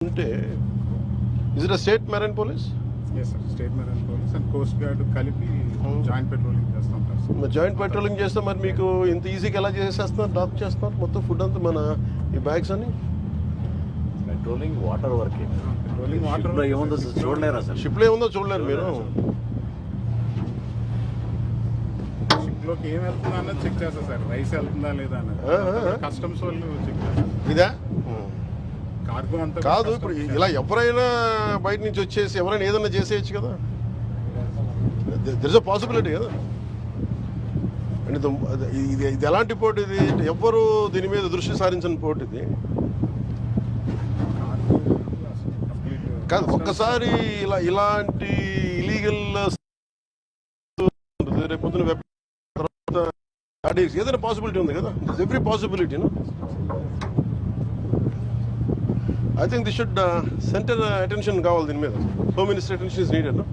అంటే is it state marine police? Yes sir, state marine police and coast guard కలిపి joint patrolling చేస్తాం sir. మరి joint patrolling చేస్తే మరి మీకు ఇంత ఈజీగా ఎలా చేసేస్తున్నారు, డ్రాప్ చేస్తున్నారు మొత్తం ఫుడ్ అంతా మన ఈ బ్యాగ్స్ అని? Patrolling water work patrolling water ఏముందో చూడలేరా సార్? షిప్లో ఏముందో చూడలేరు మీరు? షిప్ లోకి ఏం వెళ్తుందా అన్నది చెక్ చేస్తారు సార్, రైస్ వెళ్తుందా లేదా అన్నది కస్టమ్స్ వాళ్ళు చెక్ చేస్తారు. ఇదా కార్గో అంతా కాదు, ఇప్పుడు ఇలా ఎవరైనా బయట నుంచి వచ్చేసి ఎవరైనా ఏదైనా చేసేయచ్చు కదా, దిర్ ఇస్ అ పాసిబిలిటీ కదా. అంటే ఇది ఎలాంటి పోటీ? ఇది ఎవ్వరు దీని మీద దృష్టి సారించిన పోటీ ఇది కాదు. ఒక్కసారి ఇలాంటి ఇలీగల్ రేపొద్దున ఏదైనా పాసిబిలిటీ ఉంది కదా, every possibility. I think this should center attention కావాలి దీని మీద. Home Minister attention is needed, no?